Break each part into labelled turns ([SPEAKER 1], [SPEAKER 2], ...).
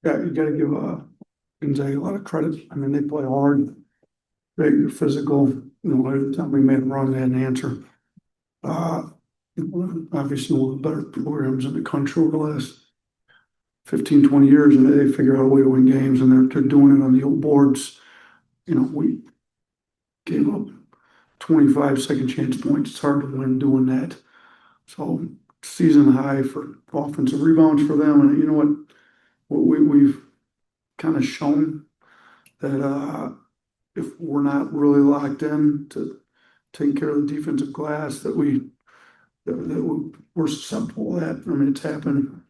[SPEAKER 1] Yeah, you gotta give Gonzaga a lot of credit. I mean, they play hard, they're physical. Every time we made a run, they had an answer. Uh, Obviously, one of the better programs in the country over the last 15, 20 years, and they figure out a way to win games, and they're doing it on the old boards. We gave up 25 second chance points. It's hard to win doing that. So season high for offensive rebounds for them. And you know what we've kind of shown that if we're not really locked in to taking care of the defensive glass, that we're susceptible to that. I mean, it's happened.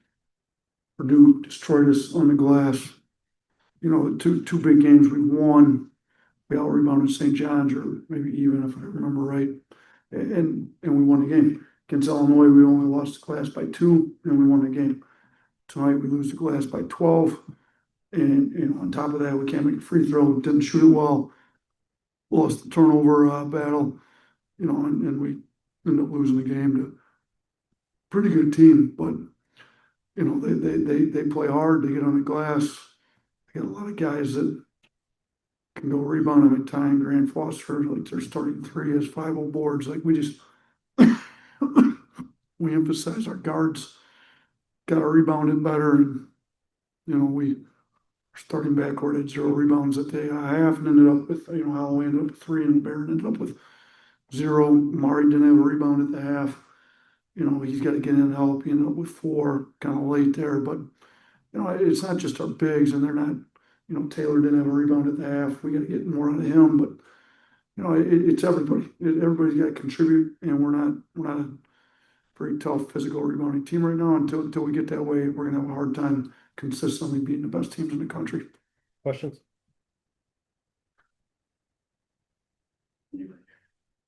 [SPEAKER 1] Purdue destroyed us on the glass. The two big games we won, we out rebounded St. John's, or maybe even if I remember right, and we won the game. Against Illinois, we only lost the glass by 2, and we won the game. Tonight, we lose the glass by 12, and on top of that, we can't make a free throw. Didn't shoot it well. Lost the turnover battle, and we ended up losing the game to a pretty good team. But they play hard. They get on the glass. They got a lot of guys that can go rebound. I mean, Ty and Grant Foster, like their starting 3 has 5 boards. Like we just we emphasize our guards got to rebound it better, and we are starting backcourt at 0 rebounds at the half, and ended up with Holloway ended up with 3, and Barron ended up with 0. Mari didn't have a rebound at the half. He's got to get in and help. He ended up with 4, kind of late there, but it's not just our bigs, and they're not. Taylor didn't have a rebound at the half. We got to get more out of him, but it's everybody. Everybody's got to contribute, and we're not a very tough physical rebounding team right now. Until we get that way, we're gonna have a hard time consistently beating the best teams in the country.
[SPEAKER 2] Questions?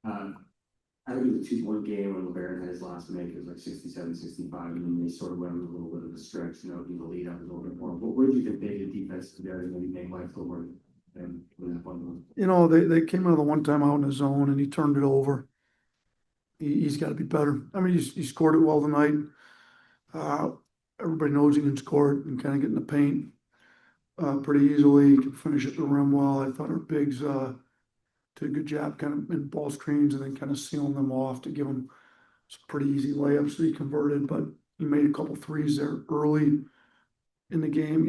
[SPEAKER 3] I think it was a 2-point game when LeBaron had his last make. It was like 67-65, and then they sort of went on a little bit of a stretch, in the lead up a little bit more. But where did you think they did defense together and maybe make life go work? And that one,
[SPEAKER 1] They came out of the one time out in his zone, and he turned it over. He's got to be better. I mean, he scored it well tonight. Everybody knows he can score it and kind of get in the paint pretty easily. He can finish at the rim well. I thought our bigs did a good job kind of in ball screens and then kind of sealing them off to give him some pretty easy layups that he converted. But he made a couple threes there early in the game.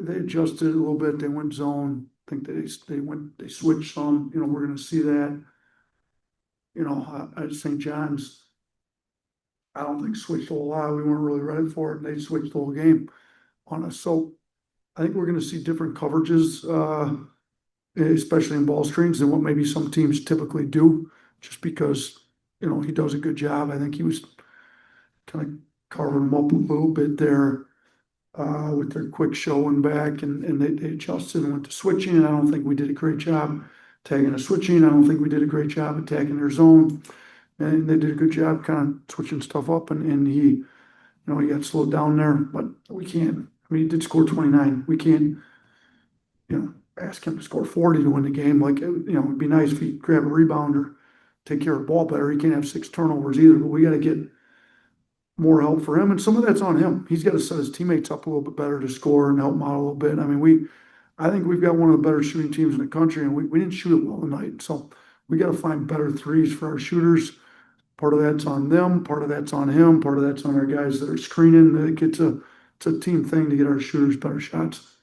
[SPEAKER 1] They adjusted a little bit. They went zone. I think they switched some. We're going to see that. At St. John's, I don't think switched a whole lot. We weren't really ready for it, and they switched the whole game on us. So I think we're going to see different coverages, especially in ball screens, than what maybe some teams typically do, just because, he does a good job. I think he was kind of carving them up a little bit there with their quick showing back, and they adjusted and went to switching, and I don't think we did a great job tagging a switching. I don't think we did a great job attacking their zone, and they did a good job kind of switching stuff up, and he got slowed down there, but we can't. I mean, he did score 29. We can't, ask him to score 40 to win the game. Like, it'd be nice if he grab a rebound or take care of the ball better. He can't have 6 turnovers either, but we got to get more help for him. And some of that's on him. He's got to set his teammates up a little bit better to score and help them out a little bit. I mean, I think we've got one of the better shooting teams in the country, and we didn't shoot it well tonight. So we got to find better threes for our shooters. Part of that's on them. Part of that's on him. Part of that's on our guys that are screening. It's a team thing to get our shooters better shots.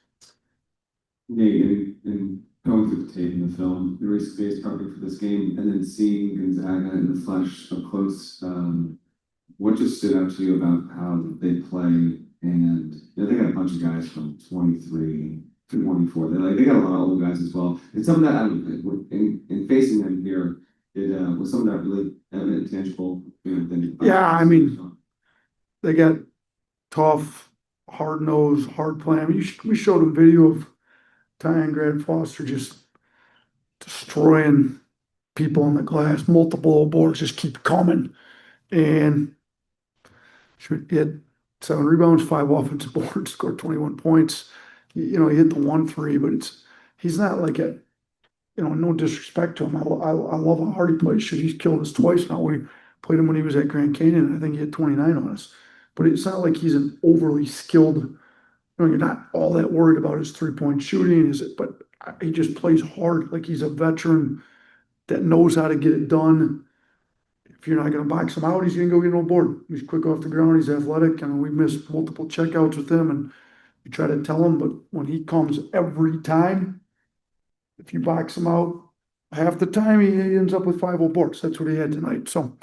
[SPEAKER 4] Nate, and going through the tape and the film, the race covering for this game, and then seeing Gonzaga in the flesh up close, what just stood out to you about how they play? And they got a bunch of guys from 23 to 24. They got a lot of old guys as well. And some of that, in facing them here, it was some of that really evident, tangible.
[SPEAKER 1] Yeah, I mean, they got tough, hard-nosed, hard play. I mean, we showed a video of Ty and Grant Foster just destroying people on the glass. Multiple boards just keep coming, and he had 7 rebounds, 5 offensive boards, scored 21 points. He hit the 1-3, but he's not like no disrespect to him. I love how hard he plays. He's killed us twice now. We played him when he was at Grand Canyon, and I think he had 29 on us. But it's not like he's an overly skilled you're not all that worried about his 3-point shooting, is it? But he just plays hard, like he's a veteran that knows how to get it done. If you're not gonna box him out, he's gonna go get no board. He's quick off the ground, he's athletic, and we missed multiple checkouts with him, and you try to tell him, but when he comes every time, if you box him out, half the time he ends up with 5 boards. That's what he had tonight. So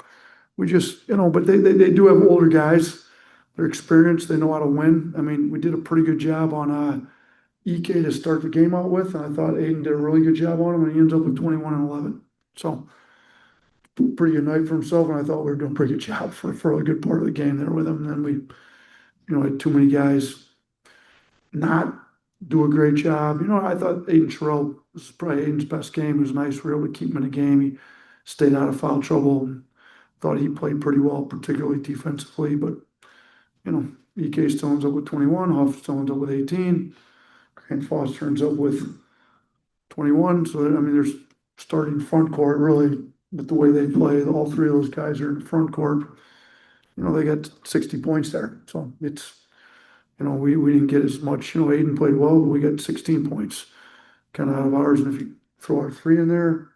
[SPEAKER 1] we just, but they do have older guys. They're experienced, they know how to win. I mean, we did a pretty good job on EK to start the game out with, and I thought Aiden did a really good job on him, and he ends up with 21 and 11. So pretty good night for himself, and I thought we were doing a pretty good job for a good part of the game there with him. And then we, had too many guys not do a great job. I thought Aiden Sherrill, this is probably Aiden's best game. It was nice. We were able to keep him in the game. He stayed out of foul trouble. Thought he played pretty well, particularly defensively. But, EK still ends up with 21. Huff still ends up with 18. Grant Foster ends up with 21. So, I mean, there's starting front court really with the way they play. All three of those guys are in the front court. They got 60 points there. So it's, we didn't get as much. Aiden played well, but we got 16 points kind of out of ours. And if you throw our 3 in there,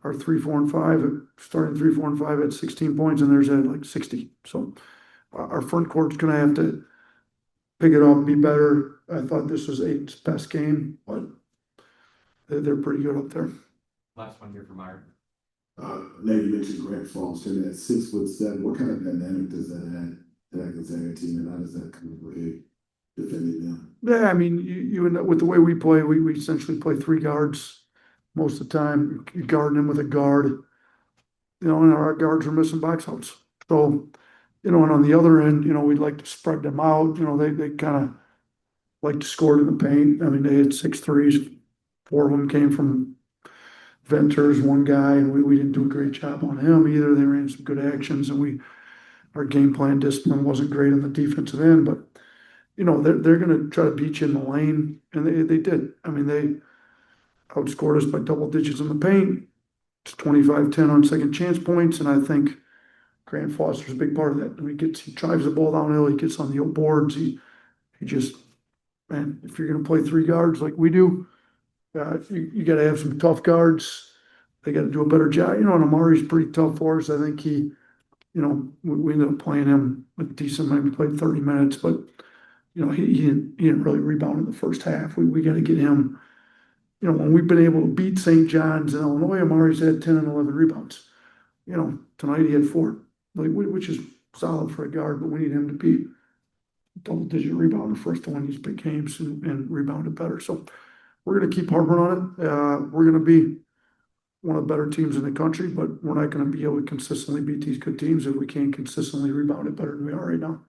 [SPEAKER 1] our 3, 4, and 5, starting 3, 4, and 5 at 16 points, and there's at like 60. So our front court's going to have to pick it up and be better. I thought this was Aiden's best game, but they're pretty good up there.
[SPEAKER 2] Last one here for Meyer.
[SPEAKER 5] Nate, you mentioned Grant Foster at 6'7". What kind of dynamic does that add to that Gonzaga team, and how does that come with defending them?
[SPEAKER 1] Yeah, I mean, you end up with the way we play, we essentially play 3 guards most of the time. You guard them with a guard, and our guards are missing box outs. So, and on the other end, we'd like to spread them out. They kind of like to score in the paint. I mean, they had 6 threes. 4 of them came from Venters, one guy, and we didn't do a great job on him either. They ran some good actions, and our game plan discipline wasn't great on the defensive end, but they're going to try to beat you in the lane, and they did. I mean, they outscored us by double digits in the paint. It's 25-10 on second chance points, and I think Grant Foster's a big part of that. I mean, he drives the ball downhill, he gets on the boards, he just, man, if you're going to play 3 guards like we do, you got to have some tough guards. They got to do a better job. And Amari's pretty tough for us. I think we ended up playing him a decent amount. We played 30 minutes, but he didn't really rebound in the first half. We got to get him. When we've been able to beat St. John's and Illinois, Amari's had 10 and 11 rebounds. Tonight he had 4, which is solid for a guard, but we need him to be double-digit rebounder for us to win these big games and rebound it better. So we're going to keep harping on it. We're going to be one of the better teams in the country, but we're not going to be able to consistently beat these good teams if we can't consistently rebound it better than we are right now.